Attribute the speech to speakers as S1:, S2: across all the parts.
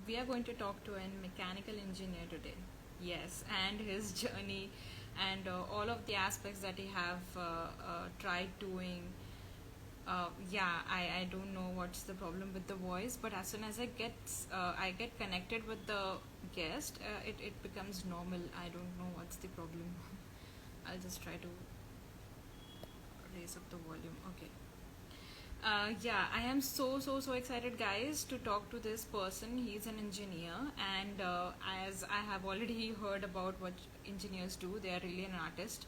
S1: we are going to talk to a mechanical engineer today. Yes, and his journey and all of the aspects that he have tried doing. Yeah, I don't know what's the problem with the voice, but as soon as I get connected with the guest, it becomes normal. I don't know what's the problem. I'll just try to raise up the volume. Okay. Yeah, I am so excited, guys, to talk to this person. He's an engineer, and as I have already heard about what engineers do, they are really an artist.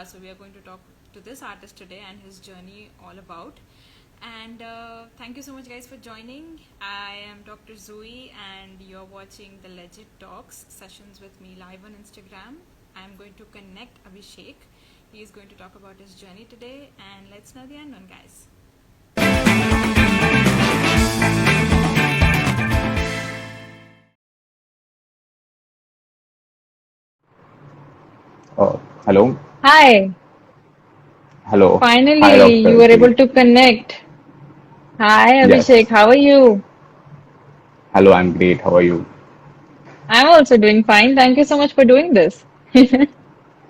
S1: So we are going to talk to this artist today and his journey all about. And thank you so much, guys, for joining. I am Dr. Zoe, and you're watching the Legit Talks sessions with me live on Instagram. I'm going to connect Abhishek. He is going to talk about his journey today, and let's know the unknown, guys.
S2: Hello.
S3: Hi,
S2: Hello. Hi,
S3: finally you
S2: Dr.
S3: were
S2: Z.
S3: able to connect. Hi Abhishek,
S2: Yes.
S3: how are you?
S2: Hello, I'm great. How are you?
S3: I'm also doing fine. Thank you so much for doing this.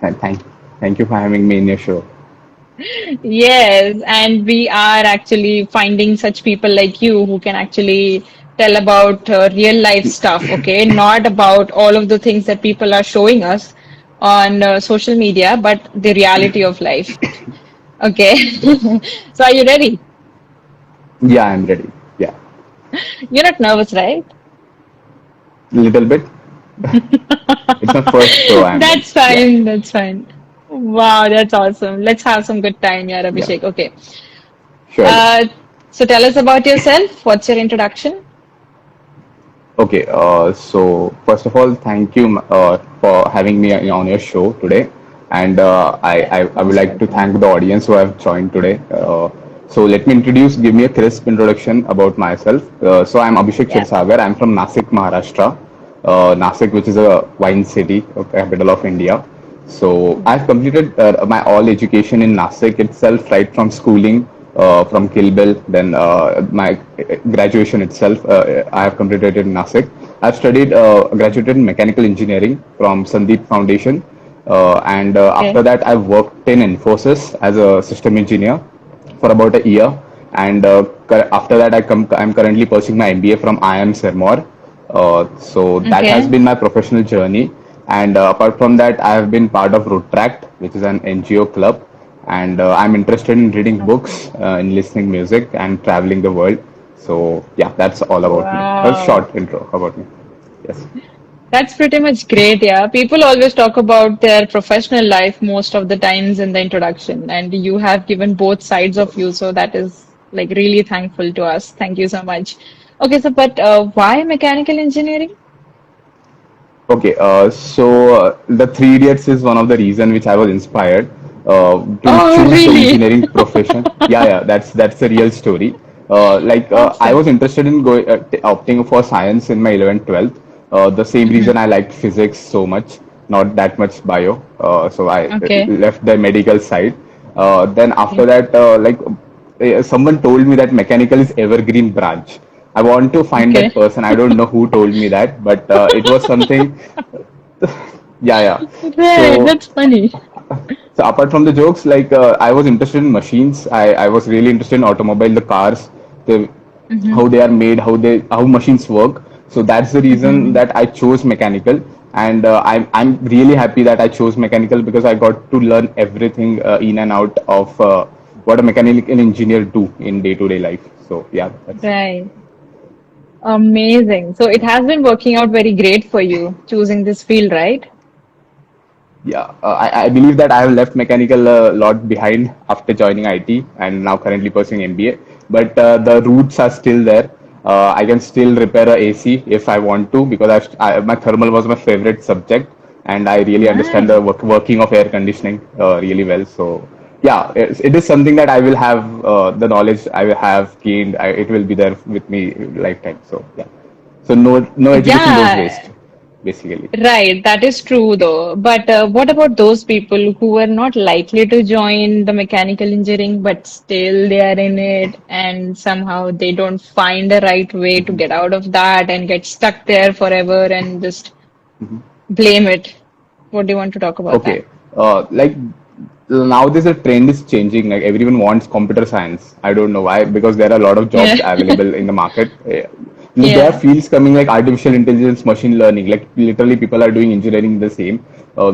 S2: Thank thank you for having me in your show.
S3: Yes, and we are actually finding such people like you who can actually tell about real life stuff, okay? Not about all of the things that people are showing us on social media, but the reality of life, okay? So are you ready?
S2: Yeah, I'm ready. Yeah.
S3: You're not nervous, right?
S2: Little bit. It's my first show. I'm
S3: That's
S2: yeah.
S3: fine. That's fine. Wow, that's awesome. Let's have some good time, yeah,
S2: Yeah.
S3: Abhishek. Okay.
S2: Surely.
S3: Uh, so tell us about yourself. What's your introduction?
S2: Okay. So first of all, thank you for having me on your show today, and I would
S3: Most
S2: like to
S3: welcome.
S2: thank the audience who have joined today. So let me give me a crisp introduction about myself. So I'm Abhishek
S3: Yeah.
S2: Chirsagar. I'm from Nasik, Maharashtra. Nasik, which is a wine city, capital of India. So I've completed my all education in Nasik itself, right from schooling, from Kilbil, then my graduation itself. I have completed in Nasik. I've studied, graduated in mechanical engineering from Sandeep Foundation, and after
S3: Okay.
S2: that I've worked in Infosys as a system engineer for about a year. And after that, I'm currently pursuing my MBA from IIM Sirmaur. So that has
S3: Okay.
S2: been my professional journey. And apart from that, I have been part of Rotract, which is an NGO club. And I'm interested in reading
S3: Okay.
S2: books, in listening music, and traveling the world. So yeah, that's all about me. A
S3: Wow.
S2: short intro about me. Yes.
S3: That's pretty much great, yeah. People always talk about their professional life most of the times in the introduction, and you have given both sides of you, so that is like really thankful to us. Thank you so much. Okay, so but why mechanical engineering?
S2: Okay, the Three Idiots is one of the reason which I was inspired to
S3: Oh,
S2: choose the
S3: really?
S2: engineering profession. Yeah, yeah, that's a real story. I
S3: Awesome.
S2: was interested in opting for science in my 11th, 12th. The same reason
S3: Hmm.
S2: I liked physics so much, not that much bio. So I
S3: Okay.
S2: left the medical side. Then after
S3: Okay.
S2: that, someone told me that mechanical is evergreen branch. I want to find that
S3: Okay.
S2: person. I don't know who told me that, but it was something. Yeah, yeah.
S3: Right,
S2: So,
S3: that's funny.
S2: so apart from the jokes, I was interested in machines. I was really interested in automobile, the cars, the
S3: Hmm.
S2: how they are made, how machines work. So that's the reason
S3: Hmm.
S2: that I chose mechanical, and I'm really happy that I chose mechanical because I got to learn everything in and out of what a mechanical engineer do in day-to-day life. So yeah, that's
S3: Right. Amazing. So it has been working out very great for you choosing this field, right?
S2: Yeah, I believe that I have left mechanical a lot behind after joining IT and now currently pursuing MBA. But the roots are still there. I can still repair a AC if I want to because my thermal was my favorite subject and I really understand the
S3: Nice.
S2: working of air conditioning really well. So yeah, it is something that I will have the knowledge I will have gained. It will be there with me lifetime. So yeah, so no education goes
S3: Yeah,
S2: waste. basically.
S3: Right, that is true though. But what about those people who were not likely to join the mechanical engineering, but still they are in it, and somehow they don't find a right way to get out of that and get stuck there forever and just blame it? What do you want to talk about that?
S2: Okay, like nowadays the trend is changing. Like everyone wants computer science. I don't know why, because there are a lot of
S3: Yeah.
S2: jobs available in the market. There are
S3: Yeah.
S2: fields coming like artificial intelligence, machine learning. Like literally, people are doing engineering the same,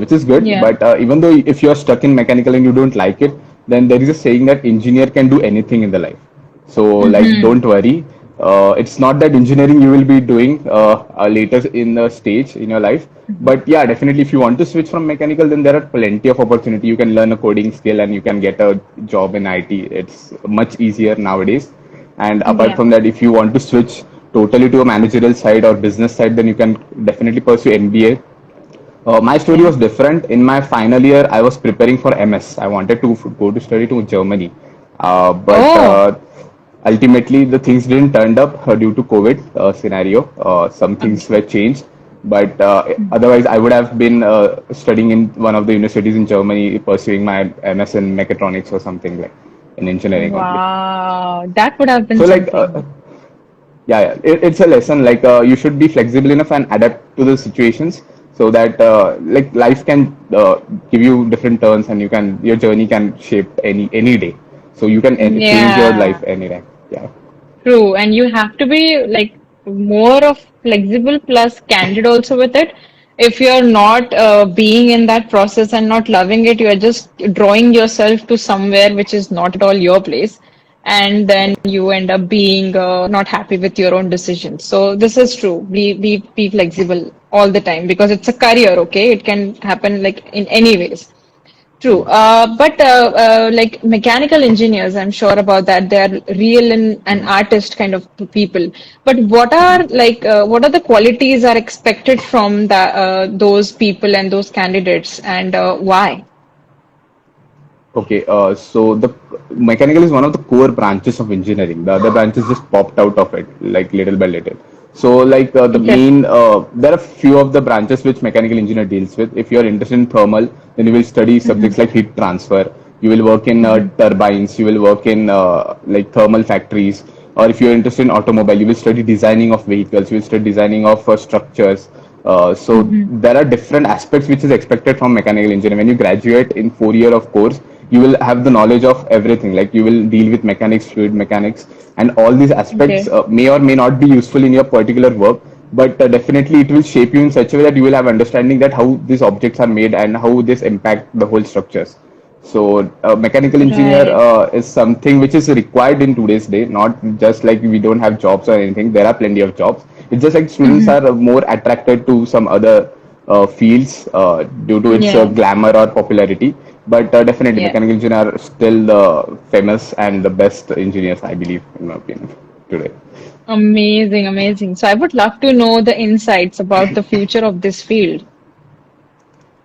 S2: which is good.
S3: Yeah.
S2: But even though if you are stuck in mechanical and you don't like it, then there is a saying that engineer can do anything in the life. So like,
S3: Mm-hmm.
S2: don't worry. It's not that engineering you will be doing later in the stage in your life, but yeah, definitely if you want to switch from mechanical, then there are plenty of opportunity. You can learn a coding skill and you can get a job in IT. It's much easier nowadays. And apart
S3: Yeah.
S2: from that, if you want to switch totally to a managerial side or business side, then you can definitely pursue MBA. My story
S3: Yeah.
S2: was different. In my final year, I was preparing for MS. I wanted to go to study to Germany, but
S3: Oh.
S2: ultimately the things didn't turn up due to COVID scenario. Some things were changed, but otherwise I would have been studying in one of the universities in Germany, pursuing my MS in mechatronics or something like in engineering only.
S3: Wow. That would have been
S2: So like
S3: something.
S2: yeah, it's a lesson like you should be flexible enough and adapt to the situations so that like life can give you different turns and your journey can shape any day, so you can change your life
S3: Yeah.
S2: anytime. Yeah.
S3: True, and you have to be like more of flexible plus candid also with it. If you're not being in that process and not loving it, you're just drawing yourself to somewhere which is not at all your place, and then you end up being not happy with your own decisions. So this is true. Be flexible all the time because it's a career, okay? It can happen like in any ways. True. But like mechanical engineers, I'm sure about that. They are real and artist kind of people. But what are the qualities are expected from those people and those candidates, and why?
S2: Okay, so the mechanical is one of the core branches of engineering. The other branches just popped out of it, like little by little. So, like the
S3: Okay.
S2: main, there are few of the branches which mechanical engineer deals with. If you are interested in thermal, then you will study
S3: Hmm.
S2: subjects like heat transfer. You will work in
S3: Hmm.
S2: turbines. You will work in like thermal factories. Or if you are interested in automobile, you will study designing of vehicles. You will study designing of structures. So
S3: Hmm.
S2: there are different aspects which is expected from mechanical engineering. When you graduate in 4 year of course, you will have the knowledge of everything. Like you will deal with mechanics, fluid mechanics, and all these aspects
S3: Okay.
S2: may or may not be useful in your particular work. But definitely, it will shape you in such a way that you will have understanding that how these objects are made and how this impact the whole structures. So, mechanical engineer
S3: Right.
S2: is something which is required in today's day, not just like we don't have jobs or anything. There are plenty of jobs. It's just like students
S3: Hmm.
S2: are more attracted to some other fields due to its
S3: Yeah.
S2: glamour or popularity. But definitely,
S3: Yeah.
S2: mechanical engineers are still the famous and the best engineers, I believe, in my opinion, today.
S3: Amazing, amazing. So I would love to know the insights about the future of this field.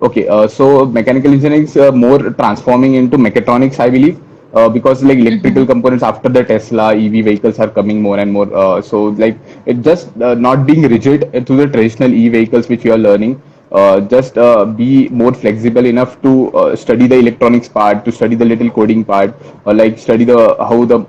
S2: Okay, so mechanical engineering is more transforming into mechatronics, I believe, because like
S3: Hmm.
S2: electrical components after the Tesla EV vehicles are coming more and more. So like it just not being rigid to the traditional E vehicles which you are learning. Just be more flexible enough to study the electronics part, to study the little coding part, or like study the how the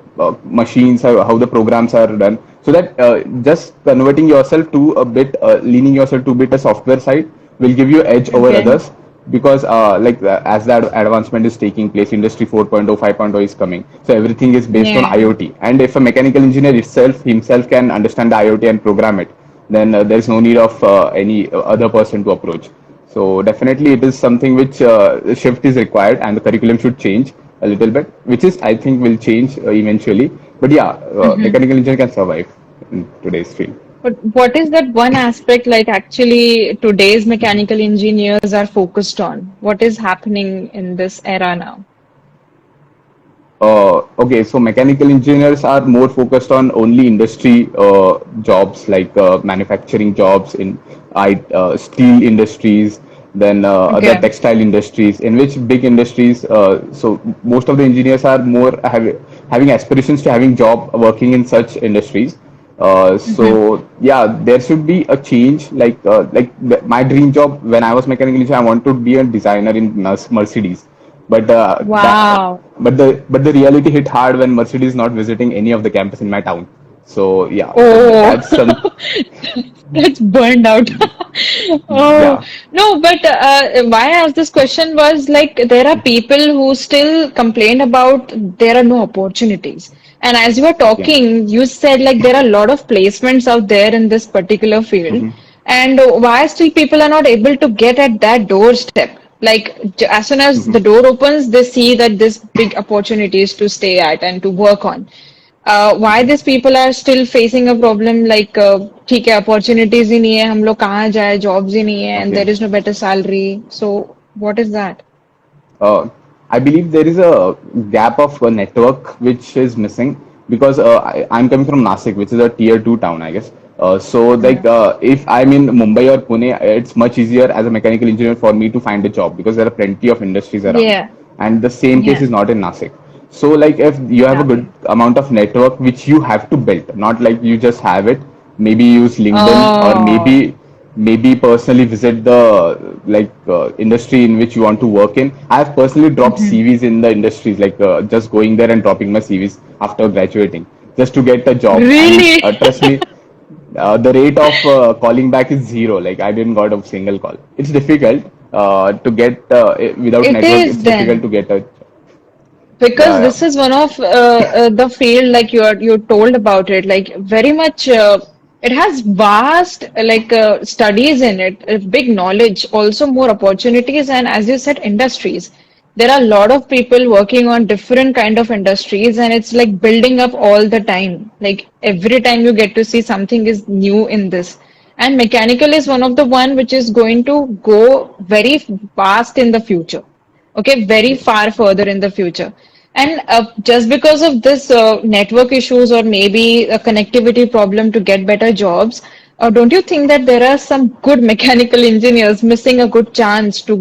S2: machines are, how the programs are done. So that just converting yourself to a bit, leaning yourself to a bit a software side will give you edge over
S3: Okay.
S2: others, because as that advancement is taking place, industry 4.0 5.0 is coming, so everything is based on
S3: Yeah.
S2: IoT, and if a mechanical engineer himself can understand the IoT and program it, then there is no need of any other person to approach. So definitely it is something which shift is required, and the curriculum should change a little bit, which is I think will change eventually. But yeah,
S3: Hmm.
S2: mechanical engineer can survive in today's field.
S3: But what is that one aspect like actually today's mechanical engineers are focused on? What is happening in this era now?
S2: Okay, so mechanical engineers are more focused on only industry jobs, like manufacturing jobs in steel industries, then other
S3: Okay.
S2: textile industries, in which big industries. So most of the engineers are more having aspirations to having job working in such industries. So yeah, there should be a change. My dream job when I was mechanical engineer, I want to be a designer in Mercedes. But
S3: Wow.
S2: the reality hit hard when Mercedes not visiting any of the campus in my town. So yeah,
S3: Oh,
S2: that's some
S3: that's burned out. Oh,
S2: yeah.
S3: no, but why I asked this question was like there are people who still complain about there are no opportunities. And as you were
S2: Okay.
S3: talking, you said like there are a lot of placements out there in this particular field. And why still people are not able to get at that doorstep? Like as soon as the door opens, they see that this big opportunities to stay at and to work on. Why these people are still facing a problem like ठीक है opportunities ही नहीं है हम लोग कहाँ जाए jobs ही नहीं है and
S2: Okay.
S3: there is no better salary so what is that?
S2: Uh, I believe there is a gap of a network which is missing because I'm coming from Nasik, which is a tier two town, I guess.
S3: Yeah.
S2: If I'm in Mumbai or Pune, it's much easier as a mechanical engineer for me to find a job because there are plenty of industries around,
S3: Yeah,
S2: and the same case
S3: yeah,
S2: is not in Nasik. So like if you have a good
S3: exactly.
S2: amount of network which you have to build, not like you just have it, maybe use LinkedIn or
S3: Oh.
S2: maybe personally visit the industry in which you want to work in. I have personally dropped
S3: Mhm.
S2: CVs in the industries, just going there and dropping my CVs after graduating just to get a job. And
S3: Really?
S2: trust me, the rate of calling back is zero. Like I didn't got a single call. It's difficult to get without
S3: It
S2: network.
S3: is
S2: It's difficult to
S3: then.
S2: get a
S3: Because
S2: yeah,
S3: this is one of the field like you're told about it like very much it has vast studies in it big knowledge also more opportunities and as you said industries there are a lot of people working on different kind of industries and it's like building up all the time like every time you get to see something is new in this and mechanical is one of the one which is going to go very fast in the future okay, very
S2: yeah.
S3: far further in the future. And just because of this network issues or maybe a connectivity problem to get better jobs, don't you think that there are some good mechanical engineers missing a good chance to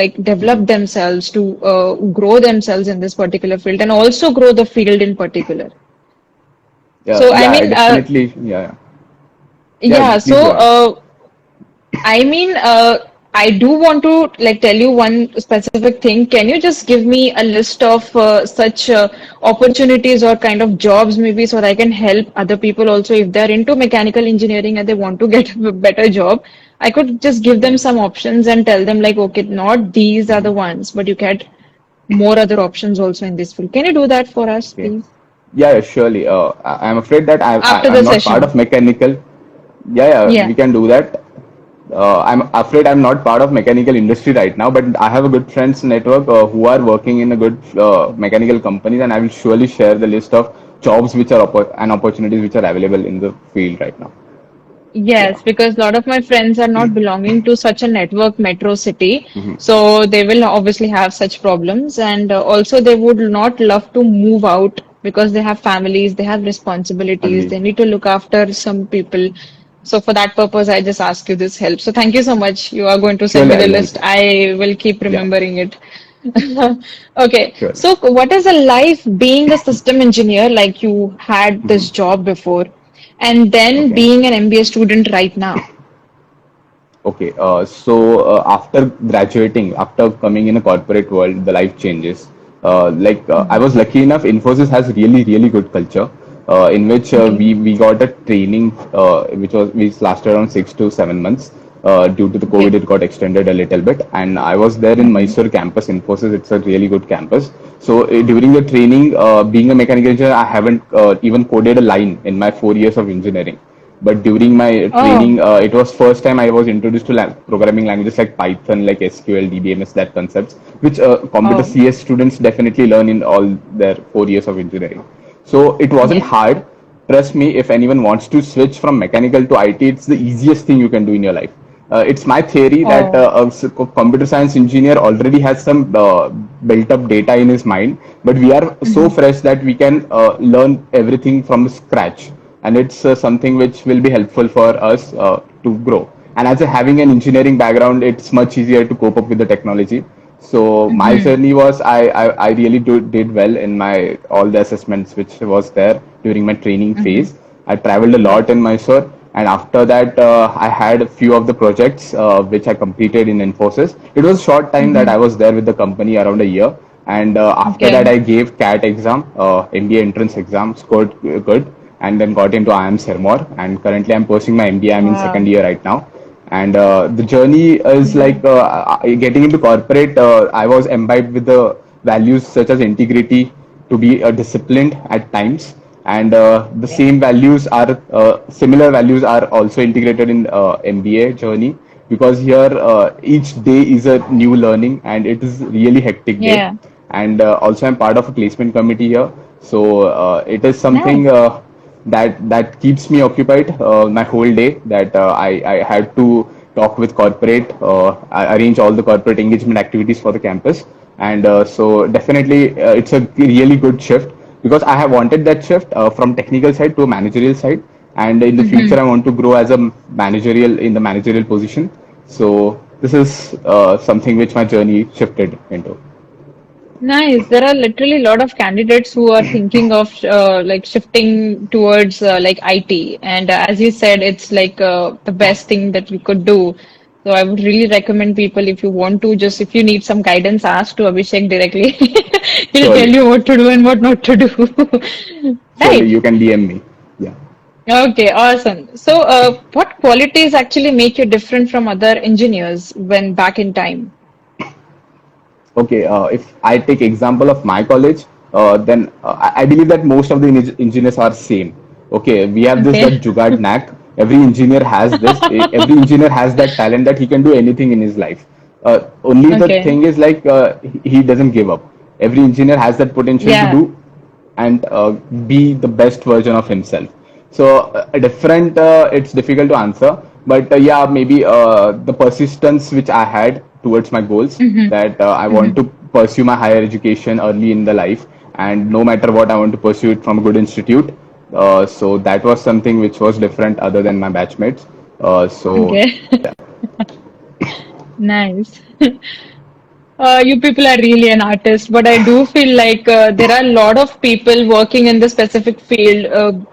S3: like develop
S2: Mhm.
S3: themselves, to grow themselves in this particular field and also grow the field in particular?
S2: Yeah,
S3: So, I
S2: yeah, I
S3: mean,
S2: definitely, yeah, yeah.
S3: yeah,
S2: Please go
S3: so
S2: ahead.
S3: I mean, I do want to like tell you one specific thing. Can you just give me a list of such opportunities or kind of jobs maybe so that I can help other people also if they're into mechanical engineering and they want to get a better job? I could just give them
S2: Okay.
S3: some options and tell them like, okay, not these are the ones, but you get more other options also in this field. Can you do that for us,
S2: Okay.
S3: please?
S2: Yeah, yeah, surely. I'm afraid that
S3: After
S2: I'm
S3: the
S2: not part
S3: session.
S2: of mechanical. Yeah, yeah,
S3: Yeah.
S2: we can do that. I'm afraid I'm not part of mechanical industry right now, but I have a good friends network who are working in a good mechanical companies, and I will surely share the list of jobs which are and opportunities which are available in the field right now. Yeah.
S3: Yes, because a lot of my friends are not belonging to such a network metro city. So they will obviously have such problems. And also, they would not love to move out because they have families, they have responsibilities,
S2: Agree.
S3: they need to look after some people. So for that purpose, I just ask you this help. So thank you so much. You are going to send
S2: Surely
S3: me
S2: I
S3: the
S2: will help
S3: list.
S2: you.
S3: I will keep
S2: Yeah.
S3: remembering it. Okay.
S2: Surely.
S3: So what is a life being a system engineer like you had this job before? And then
S2: Okay.
S3: being an MBA student right now.
S2: Okay, after graduating, after coming in a corporate world, the life changes. I
S3: Mhm.
S2: was lucky enough, Infosys has really, really good culture, in which
S3: Okay.
S2: we got a training, which lasted around 6 to 7 months. Due to the COVID,
S3: Okay.
S2: it got extended a little bit, and I was there in
S3: Mhm.
S2: Mysore campus. Infosys, it's a really good campus. So during the training, being a mechanical engineer, I haven't even coded a line in my 4 years of engineering. But during my
S3: Oh.
S2: training, it was first time I was introduced to programming languages like Python, like SQL, DBMS, that concepts, which computer
S3: Oh.
S2: CS students definitely learn in all their 4 years of engineering. So it wasn't
S3: Yeah.
S2: hard. Trust me, if anyone wants to switch from mechanical to IT, it's the easiest thing you can do in your life. It's my theory that
S3: Oh.
S2: a computer science engineer already has some built up data in his mind, but we are so
S3: Mhm.
S2: fresh that we can learn everything from scratch, and it's something which will be helpful for us to grow. And as having an engineering background, it's much easier to cope up with the technology. So my
S3: Mhm.
S2: journey was I really did well in my all the assessments which was there during my training
S3: Mhm.
S2: phase. I traveled a lot in Mysore, and after that, I had a few of the projects which I completed in Infosys. It was a short time that
S3: Mm-hmm.
S2: I was there with the company, around a year, and after that,
S3: Okay.
S2: I gave CAT exam, MBA entrance exam, scored good, and then got into IIM Sirmour, and currently I'm pursuing my MBA. I'm in second
S3: Wow.
S2: year right now, and the journey is
S3: Yeah.
S2: like getting into corporate. I was imbibed with the values such as integrity, to be disciplined at times, and the same values are similar values are also integrated in MBA journey, because here each day is a new learning and it is really hectic day.
S3: Yeah.
S2: And also I'm part of a placement committee here, so it is something
S3: Nice.
S2: that keeps me occupied my whole day, that I had to talk with corporate, I arrange all the corporate engagement activities for the campus, and so definitely it's a really good shift, because I have wanted that shift from technical side to a managerial side, and in the future I want to grow as a managerial in the managerial position. So this is something which my journey shifted into.
S3: Nice. There are literally a lot of candidates who are thinking of like shifting towards like IT. And as you said, it's like the best thing that you could do. So I would really recommend people, if you want to, just if you need some guidance, ask to Abhishek directly. He'll tell
S2: Surely,
S3: you what to do and what not to do.
S2: surely
S3: Right.
S2: you can DM me. Yeah.
S3: Okay, awesome. So what qualities actually make you different from other engineers when back in time?
S2: Okay, if I take example of my college, then I believe that most of the engineers are same. Okay, we have this that
S3: Okay.
S2: jugad knack. Every engineer has this. Every engineer has that talent that he can do anything in his life. Only the
S3: Okay.
S2: thing is like he doesn't give up. Every engineer has that potential to
S3: Yeah.
S2: do and be the best version of himself. So different, it's difficult to answer, but yeah, maybe the persistence which I had towards my goals,
S3: Mm-hmm.
S2: that I want
S3: Mm-hmm.
S2: to pursue my higher education early in the life, and no matter what, I want to pursue it from a good institute. So that was something which was different other than my batchmates. So
S3: Okay. Nice. You people are really an artist, but I do feel like there are a lot of people working in the specific field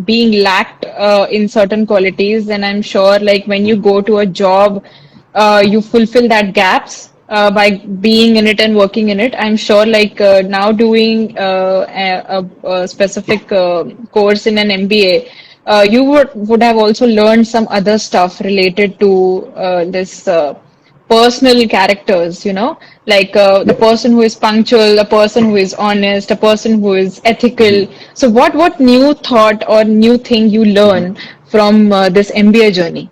S3: being lacked in certain qualities, and I'm sure like when you go to a job, you fulfill that gaps by being in it and working in it. I'm sure like now doing a specific course in an MBA. You would have also learned some other stuff related to this personal characters, like the
S2: yes.
S3: person who is punctual, a person who is honest, a person who is ethical. So what new thought or new thing you learn from this MBA journey?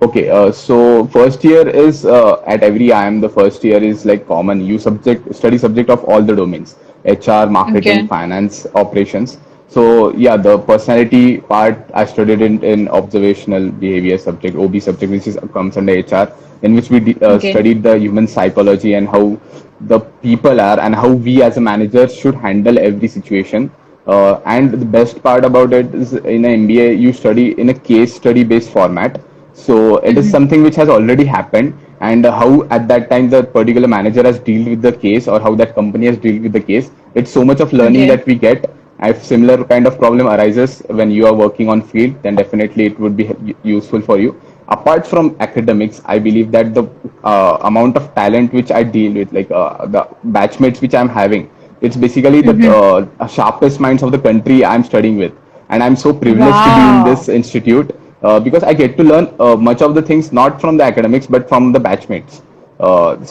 S2: Okay, so first year is at every IIM, the first year is like common. You study subject of all the domains: HR, marketing,
S3: Okay.
S2: finance, operations. So yeah, the personality part I studied in observational behavior subject, OB subject, which is comes under HR, in which we
S3: Okay.
S2: studied the human psychology and how the people are and how we as a manager should handle every situation. And the best part about it is in an MBA you study in a case study based format, so it is
S3: Hmm.
S2: something which has already happened, and how at that time the particular manager has dealt with the case, or how that company has dealt with the case. It's so much of learning
S3: Okay.
S2: that we get. If similar kind of problem arises when you are working on field, then definitely it would be useful for you. Apart from academics, I believe that the amount of talent which I deal with, like the batchmates which I'm having, it's basically the
S3: Hmm.
S2: sharpest minds of the country I'm studying with, and I'm so privileged to be in this
S3: Wow.
S2: institute because I get to learn much of the things not from the academics but from the batchmates.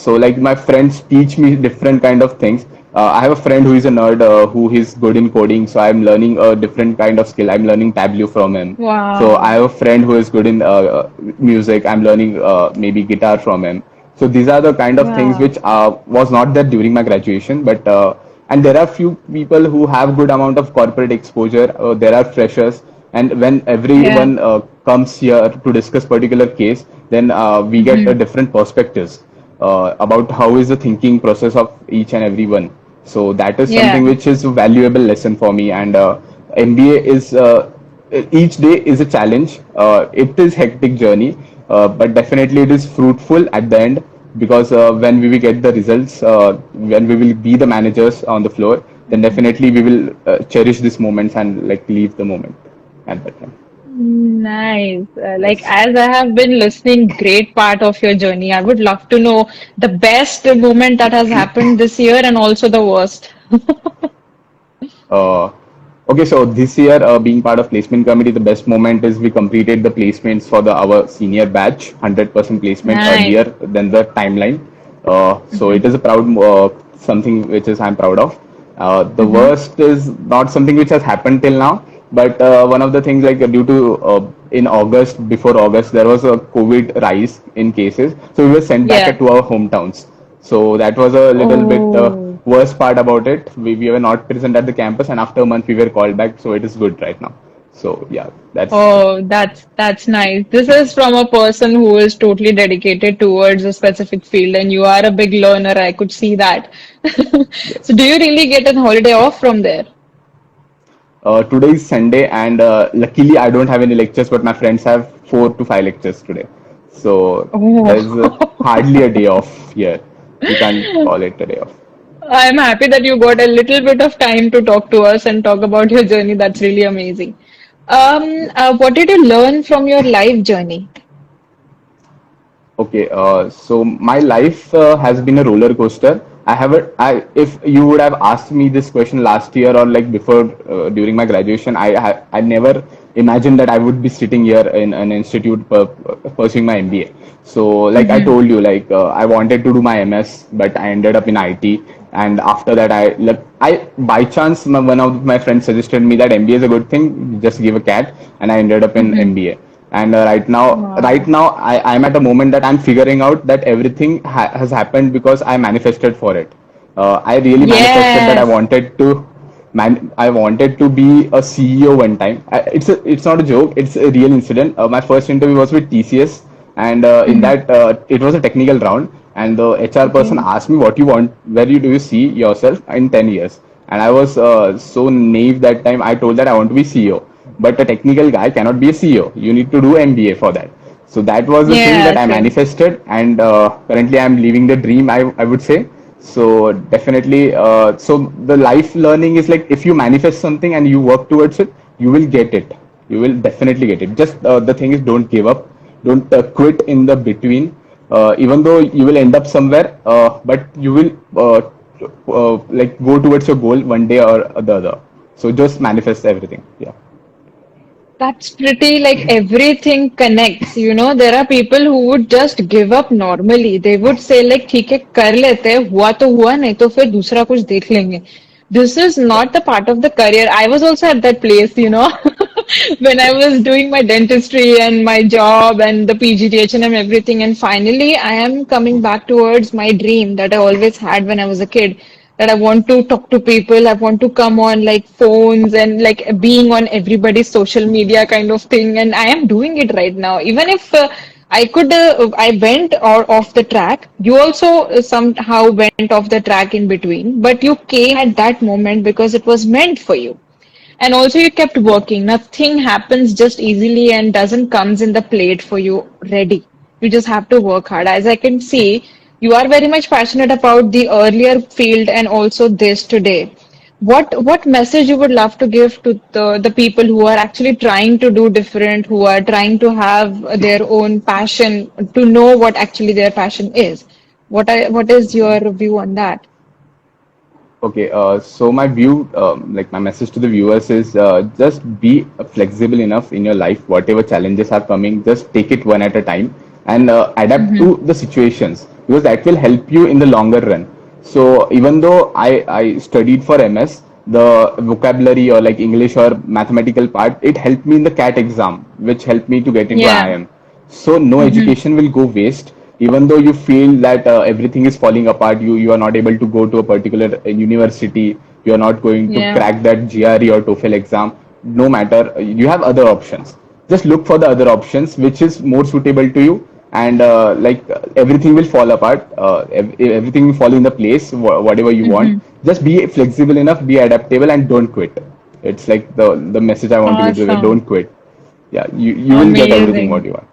S2: So like my friends teach me different kind of things. I have a friend who is a nerd who is good in coding, so I'm learning a different kind of skill. I'm learning Tableau from him. So I
S3: Wow.
S2: have a friend who is good in music. I'm learning maybe guitar from him. So these are the kind of things
S3: Wow.
S2: which was not there during my graduation, but and there are few people who have good amount of corporate exposure. There are freshers, and when
S3: Yeah.
S2: everyone comes here to discuss particular case, then we get a
S3: Hmm.
S2: different perspectives about how is the thinking process of each and every one. So that is something
S3: Yeah.
S2: which is a valuable lesson for me. And MBA is each day is a challenge. It is hectic journey, but definitely it is fruitful at the end, because when we will get the results, when we will be the managers on the floor, then definitely we will cherish these moments and like leave the moment. at that time.
S3: Nice. Like
S2: Yes.
S3: as I have been listening, great part of your journey. I would love to know the best moment that has happened this year and also the worst.
S2: Uh, okay, so this year, being part of placement committee, the best moment is we completed the placements for the our senior batch, 100% placement
S3: Nice.
S2: earlier than the timeline. So it is a proud something which is I'm proud of. The
S3: Mm-hmm.
S2: worst is not something which has happened till now, but one of the things like due to in August, before August, there was a COVID rise in cases, so we were sent back
S3: Yeah.
S2: to our hometowns. So that was a little bit
S3: Oh.
S2: worst part about it. We were not present at the campus, and after a month we were called back. So it is good right now. So yeah, that's
S3: Oh, that's nice. This is from a person who is totally dedicated towards a specific field, and you are a big learner. I could see that. So,
S2: yes.
S3: do you really get a holiday off from there?
S2: Today is Sunday, and luckily I don't have any lectures, but my friends have 4 to 5 lectures today. So there's
S3: Oh.
S2: hardly a day off here. You can't call it a day off.
S3: I'm happy that you got a little bit of time to talk to us and talk about your journey. That's really amazing. What did you learn from your life journey?
S2: Okay, so my life has been a roller coaster. If you would have asked me this question last year or like before during my graduation, I never imagined that I would be sitting here in an institute pursuing my MBA. So, like I
S3: Mm-hmm.
S2: told you, like I wanted to do my MS, but I ended up in IT. And after that, I by chance one of my friends suggested me that MBA is a good thing. Just give a cat, and I ended up in
S3: Mm-hmm.
S2: MBA. And right now I'm at a moment that I'm figuring out that everything has happened because I manifested for it. I really manifested that
S3: Yes.
S2: I wanted to be a CEO one time. It's not a joke, it's a real incident. My first interview was with TCS, and in
S3: Mm-hmm.
S2: that it was a technical round, and the HR person
S3: Okay.
S2: asked me what you want, where you do you see yourself in 10 years. And I was so naive that time. I told that I want to be CEO, but a technical guy cannot be a CEO. You need to do MBA for that. So that was the thing that
S3: Yes.
S2: I
S3: Yes.
S2: manifested, and currently I'm living the dream. I would say. So definitely, so the life learning is like if you manifest something and you work towards it, you will get it. You will definitely get it. Just the thing is, don't give up. Don't quit in the between. Even though you will end up somewhere, but you will like go towards your goal one day or the other. So just manifest everything. Yeah.
S3: That's pretty like everything connects, you know. There are people who would just give up normally. They would say like ठीक है कर लेते हैं हुआ तो हुआ नहीं तो फिर दूसरा कुछ देख लेंगे. This is
S2: Yeah.
S3: not the part of the career. I was also at that place, you know, when I was doing my dentistry and my job and the PGDH and everything. And finally, I am coming back towards my dream that I always had when I was a kid. That I want to talk to people. I want to come on like phones and like being on everybody's social media kind of thing. And I am doing it right now. Even if I went or off the track. You also somehow went off the track in between, but you came at that moment because it was meant for you. And also you kept working. Nothing happens just easily and doesn't comes in the plate for you ready. You just have to work hard. As I can see, you are very much passionate about the earlier field and also this today. What message you would love to give to the people who are actually trying to do different, who are trying to have their own passion, to know what actually their passion is? What is your view on that?
S2: Okay, so my view, like my message to the viewers is just be flexible enough in your life. Whatever challenges are coming, just take it one at a time and adapt
S3: Mm-hmm.
S2: to the situations because that will help you in the longer run. So even though I studied for MS, the vocabulary or like English or mathematical part, it helped me in the CAT exam, which helped me to get into
S3: Yeah.
S2: IIM. So no
S3: Mm-hmm.
S2: education will go waste. Even though you feel that everything is falling apart, you are not able to go to a particular university, you are not going to
S3: Yeah.
S2: crack that GRE or TOEFL exam. No matter, you have other options. Just look for the other options which is more suitable to you, and everything will fall apart. Everything will fall in the place. Whatever you want,
S3: Mm-hmm.
S2: just be flexible enough, be adaptable, and don't quit. It's like the message I want to give to you.
S3: Awesome.
S2: Don't quit. Yeah, you will get everything what
S3: Amazing.
S2: you want.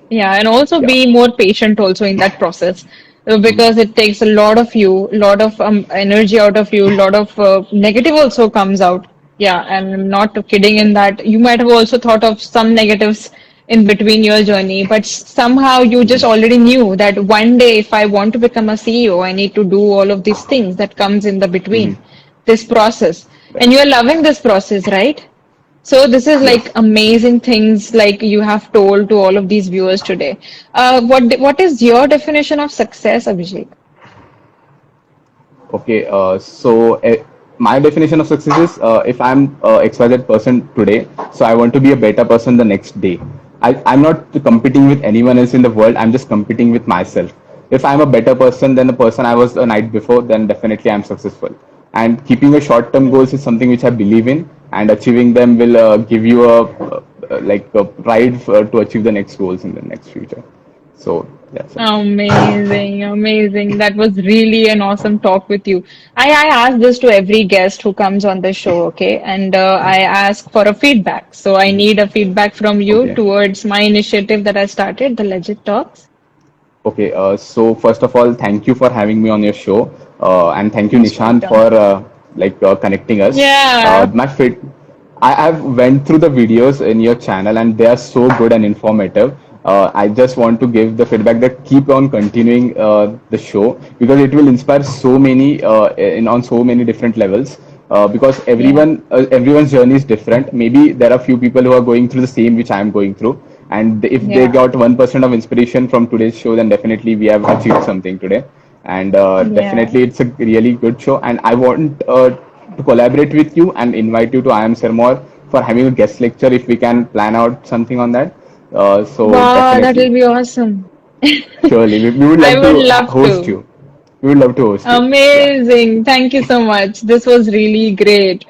S3: Yeah, and also
S2: Yeah.
S3: be more patient also in that process
S2: Mhm.
S3: because it takes a lot of you, lot of energy out of you, lot of negative also comes out. Yeah, I'm not kidding in that. You might have also thought of some negatives in between your journey, but somehow you just
S2: Mhm.
S3: already knew that one day if I want to become a CEO, I need to do all of these things that comes in the between
S2: Mhm.
S3: this process. And
S2: Right.
S3: you're loving this process, right? So this is like
S2: Yes.
S3: amazing things like you have told to all of these viewers today. What is your definition of success, Abhishek?
S2: Okay, my definition of success is if I'm XYZ person today, so I want to be a better person the next day. I'm not competing with anyone else in the world, I'm just competing with myself. If I'm a better person than the person I was the night before, then definitely I'm successful. And keeping a short term goals is something which I believe in, and achieving them will give you a pride to achieve the next goals in the next future. So, that's it.
S3: Amazing, amazing. That was really an awesome talk with you. I ask this to every guest who comes on the show, okay? And I ask for a feedback. So I need a feedback from you
S2: Okay.
S3: towards my initiative that I started, the Legit Talks.
S2: Okay, so first of all, thank you for having me on your show, and thank you,
S3: Most
S2: Nishan,
S3: welcome.
S2: for connecting us.
S3: Yeah.
S2: My fit, I've went through the videos in your channel, and they are so good and informative. I just want to give the feedback that keep on continuing the show because it will inspire so many in on so many different levels. Because
S3: Yeah.
S2: everyone's journey is different. Maybe there are few people who are going through the same which I am going through, and if they
S3: Yeah.
S2: got 1% of inspiration from today's show, then definitely we have achieved something today. And
S3: Yeah.
S2: definitely it's a really good show. And I want to collaborate with you and invite you to I Am Sirmore for having a guest lecture if we can plan out something on that. So
S3: Wow, that
S2: definitely,
S3: will be awesome.
S2: surely, we would
S3: I
S2: love
S3: would
S2: to
S3: love
S2: host
S3: to.
S2: you. We would love to host you. Yeah,
S3: Amazing. Thank you so much. This was really great.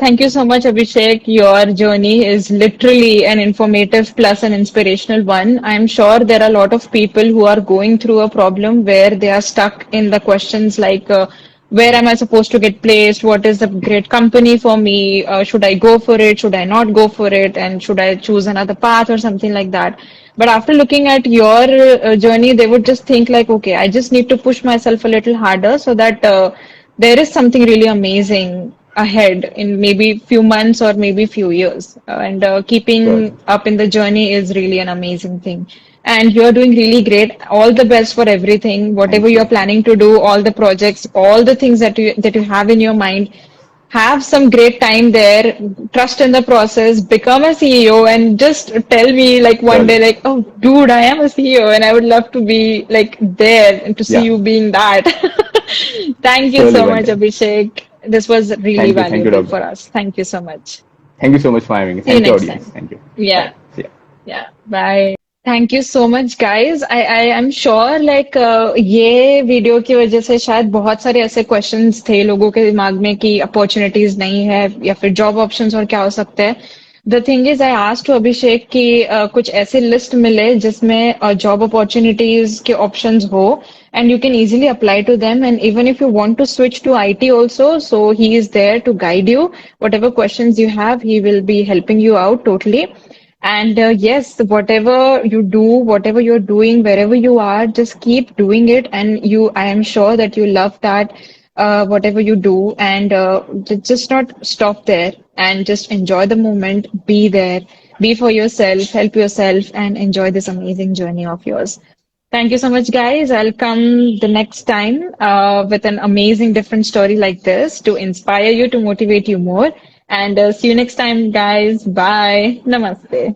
S3: Thank you so much, Abhishek. Your journey is literally an informative plus an inspirational one. I'm sure there are a lot of people who are going through a problem where they are stuck in the questions like, where am I supposed to get placed? What is a great company for me? Should I go for it? Should I not go for it? And should I choose another path or something like that? But after looking at your journey, they would just think like, okay, I just need to push myself a little harder so that there is something really amazing ahead in maybe few months or maybe few years. And
S2: sure.
S3: keeping up in the journey is really an amazing thing. And you're doing really great. All the best for everything, whatever
S2: Thank
S3: you're
S2: you.
S3: planning to do, all the projects, all the things that you have in your mind. Have some great time there, trust in the process, become a CEO, and just tell me like one day,
S2: Surely.
S3: like, oh, dude, I am a CEO, and I would love to be like there and to see
S2: Yeah,
S3: you being that. Thank you
S2: surely
S3: so
S2: one
S3: much,
S2: day.
S3: Abhishek. This was really
S2: Thank you,
S3: valuable
S2: doctor.
S3: for us. Thank you so much.
S2: Thank you so much for having me.
S3: See you
S2: Thank you,
S3: next
S2: audience.
S3: time.
S2: Thank you. Bye.
S3: Yeah,
S2: See ya.
S3: yeah. Bye. Thank you so much guys I am sure like ये video की वजह से शायद बहुत सारे ऐसे questions थे लोगों के दिमाग में कि अपॉर्चुनिटीज नहीं है या फिर जॉब ऑप्शंस और क्या हो सकते हैं the thing is I asked to Abhishek कि कुछ ऐसे लिस्ट मिले जिसमें जॉब अपॉर्चुनिटीज के ऑप्शंस हो and you can easily apply to them and even if you want to switch to IT also so he is there to guide you whatever questions you have he will be helping you out totally and yes, whatever you do, whatever you're doing, wherever you are, just keep doing it. And I am sure that you love that, whatever you do. And just not stop there and just enjoy the moment. Be there, be for yourself, help yourself, and enjoy this amazing journey of yours. Thank you so much, guys. I'll come the next time with an amazing different story like this to inspire you, to motivate you more. And see you next time, guys. Bye. Namaste.